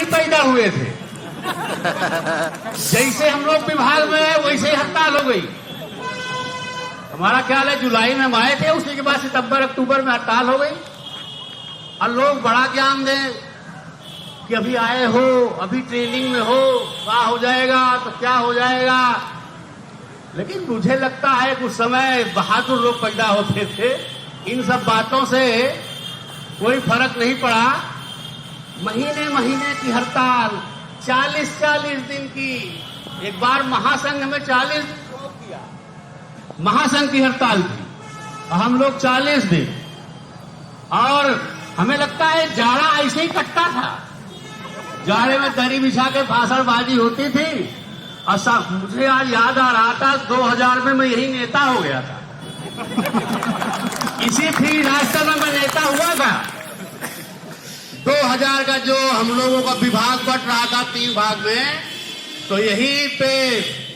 नहीं पैदा हुए थे। जैसे हम लोग विभाग में है वैसे ही हड़ताल हो गई। हमारा ख्याल है जुलाई में हम आए थे, उसी के बाद सितंबर अक्टूबर में हड़ताल हो गई। और लोग बड़ा ज्ञान दें कि अभी आए हो, अभी ट्रेनिंग में हो, क्या हो जाएगा तो क्या हो जाएगा। लेकिन मुझे लगता है कि उस समय बहादुर लोग पैदा होते थे, इन सब बातों से कोई फर्क नहीं पड़ा। महीने महीने की हड़ताल, 40-40 दिन की। एक बार महासंघ में 40 दिन किया, महासंघ की हड़ताल थी, हम लोग 40 दिन। और हमें लगता है जाड़ा ऐसे ही कटता था, जाड़े में दरी बिछा के भाषणबाजी होती थी। और मुझे आज याद आ रहा था 2000 में मैं यही नेता हो गया था। इसी थी राजसभा में नेता हुआ था। 2000 का जो हम लोगों का विभाग बट रहा था 3 भाग में, तो यहीं पे,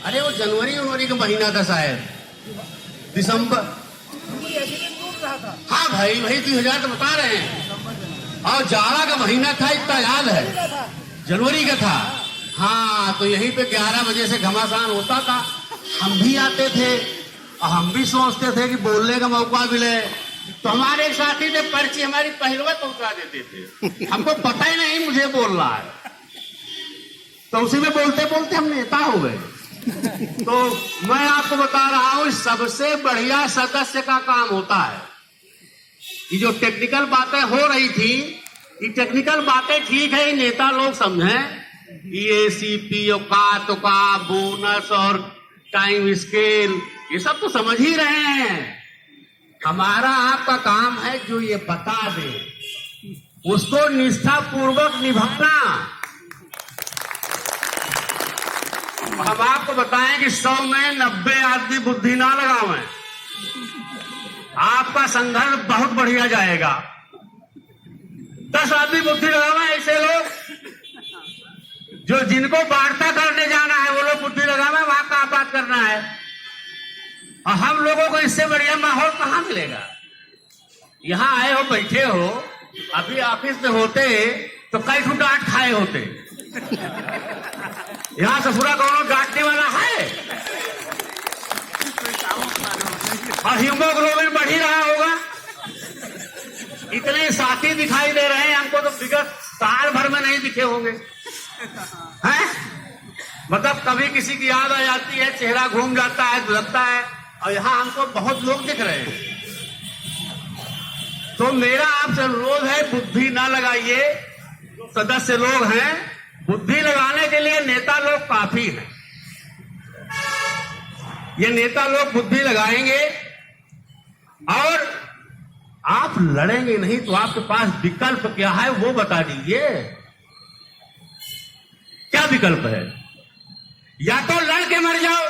अरे वो जनवरी का महीना था शायद, दिसंबर, हाँ भाई वही 2000 तो बता रहे हैं। और जाड़ा का महीना था, इतना याद है, जनवरी का था। हाँ, तो यहीं पे 11 बजे से घमासान होता था। हम भी आते थे और हम भी सोचते थे कि बोलने का मौका मिले। तो हमारे एक साथी ने पर्ची हमारी पहलवा पहुंचा देते थे, हमको पता ही नहीं मुझे बोल रहा है। तो उसी में बोलते बोलते हम नेता हो गए। तो मैं आपको बता रहा हूं, सबसे बढ़िया सदस्य का काम होता है। ये जो टेक्निकल बातें हो रही थी, ये टेक्निकल बातें ठीक है, नेता लोग समझें। ये सीपी का बोनस और टाइम स्केल, ये सब तो समझ ही रहे हैं। हमारा आपका काम है जो ये बता दे, उसको निष्ठापूर्वक निभाना। हम आपको बताएं कि 100 में 90 आदमी बुद्धि ना लगावें, आपका संघर्ष बहुत बढ़िया जाएगा। 10 आदमी बुद्धि लगावें, ऐसे लोग जो जिनको वार्ता करने जाना है वो लोग बुद्धि लगावें, वहां का बात करना है। और हम लोगों को इससे बढ़िया माहौल कहां मिलेगा। यहां आए हो, बैठे हो, अभी ऑफिस में होते तो कई ठू डांट खाए होते। यहां ससुरा कौन डांटने वाला है। और हीमोग्लोबिन बढ़ ही रहा होगा। इतने साथी दिखाई दे रहे हैं, हमको तो विगत साल भर में नहीं दिखे होंगे हैं। मतलब कभी किसी की याद आ जाती है, चेहरा घूम जाता है, धुलकता है। और यहां हमको बहुत लोग दिख रहे हैं। तो मेरा आपसे अनुरोध है, बुद्धि ना लगाइए। जो सदस्य लोग हैं, बुद्धि लगाने के लिए नेता लोग काफी हैं। ये नेता लोग बुद्धि लगाएंगे और आप लड़ेंगे नहीं, तो आपके पास विकल्प क्या है वो बता दीजिए। क्या विकल्प है? या तो लड़ के मर जाओ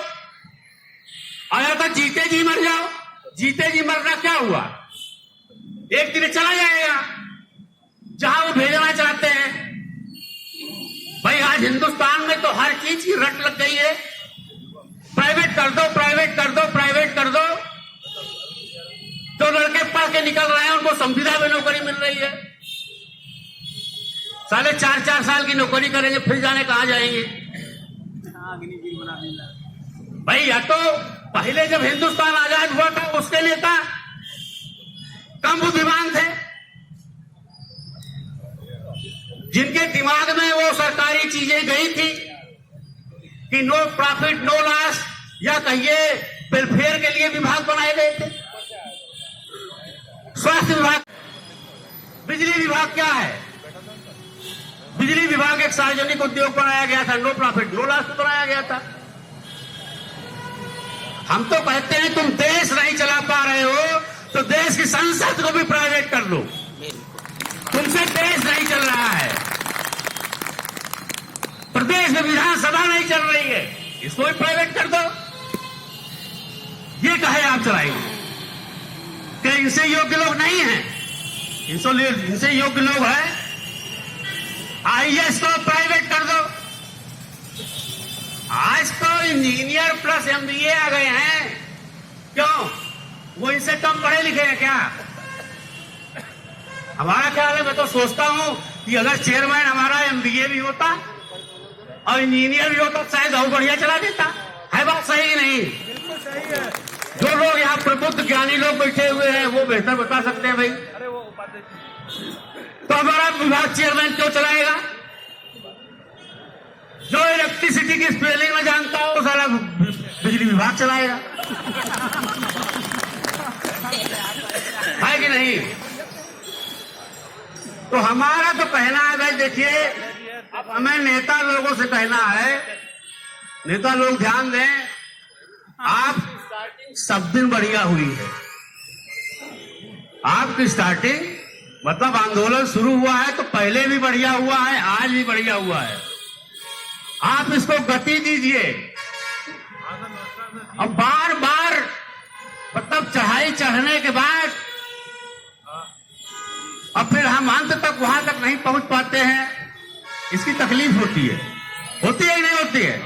और या तो जीते जी मर जाओ। जीते जी मरना क्या हुआ, एक दिन चला जाएगा जहां वो भेजना चाहते हैं। भाई आज हिंदुस्तान में तो हर चीज की रट लग गई है, प्राइवेट कर दो, प्राइवेट कर दो, प्राइवेट कर दो। जो लड़के पढ़ के निकल रहे हैं उनको संविदा में नौकरी मिल रही है। साले 4-4 साल की नौकरी करेंगे, फिर जाने कहां जाएंगे। भाई या तो पहले जब हिंदुस्तान आजाद हुआ था उसके नेता कम बुद्धिमान थे, जिनके दिमाग में वो सरकारी चीजें गई थी कि नो प्रॉफिट नो लॉस, या कहिए वेलफेयर के लिए विभाग बनाए गए थे। स्वास्थ्य विभाग, बिजली विभाग क्या है? बिजली विभाग एक सार्वजनिक उद्योग बनाया गया था, नो प्रॉफिट नो लॉस बनाया गया था। हम तो कहते हैं तुम देश नहीं चला पा रहे हो तो देश की संसद को भी प्राइवेट कर लो। तुमसे देश नहीं चल रहा है, प्रदेश में विधानसभा नहीं चल रही है, इसको भी प्राइवेट कर दो। ये कहे आप चलाएंगे कि इनसे योग्य लोग नहीं हैं, इनसे योग्य लोग हैं। आईएएस को प्राइवेट कर दो। आज तो इंजीनियर प्लस एमबीए आ गए हैं, क्यों? वो इनसे कम पढ़े लिखे हैं क्या? हमारा ख्याल है, मैं तो सोचता हूं कि अगर चेयरमैन हमारा MBA भी होता और इंजीनियर भी होता शायद और बढ़िया चला देता। है बात सही नहीं? बिल्कुल सही है। जो लोग यहाँ प्रबुद्ध ज्ञानी लोग बैठे हुए हैं वो बेहतर बता सकते हैं भाई। अरे वो उपाध्याय तो हमारा विभाग चेयरमैन क्यों चलाएगा? जो इलेक्ट्रिसिटी की स्पेलिंग में जानता हो सारा बिजली विभाग चलाएगा। है कि नहीं? तो हमारा तो कहना है भाई, देखिए अब हमें नेता लोगों से कहना है, नेता लोग ध्यान दें, आप सब दिन बढ़िया हुई है। आपकी स्टार्टिंग मतलब आंदोलन शुरू हुआ है तो पहले भी बढ़िया हुआ है, आज भी बढ़िया हुआ है। आप इसको गति दीजिए। अब बार बार मतलब चढ़ाई चढ़ने के बाद अब फिर हम अंत तक वहां तक नहीं पहुंच पाते हैं, इसकी तकलीफ होती है कि नहीं होती है?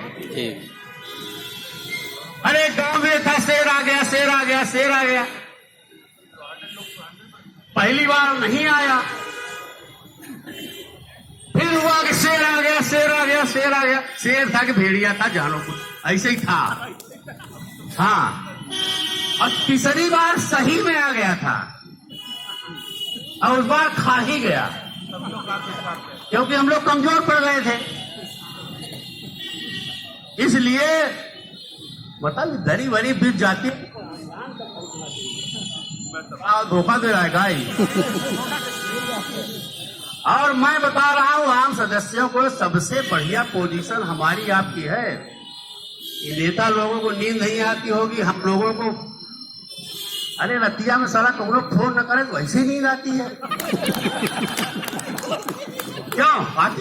अरे गांव में था शेर आ गया, शेर आ गया, शेर आ गया, पहली बार नहीं आया, फिर हुआ कि शेर आ गया, शेर आ गया, शेर आ गया। शेर था कि भेड़िया था, जानो कुछ ऐसे ही था। हाँ, और तीसरी बार सही में आ गया था और उस बार खा ही गया क्योंकि हम लोग कमजोर पड़ गए थे। इसलिए मतलब दरी वरी बीत जाती, धोखा दे रहा है गाई। और मैं बता रहा हूं आम सदस्यों को, सबसे बढ़िया पोजीशन हमारी आपकी है। ये नेता लोगों को नींद नहीं आती होगी, हम लोगों को अरे रतिया में सारा को लोग फोन न करे तो वैसे नींद आती है। क्यों आती?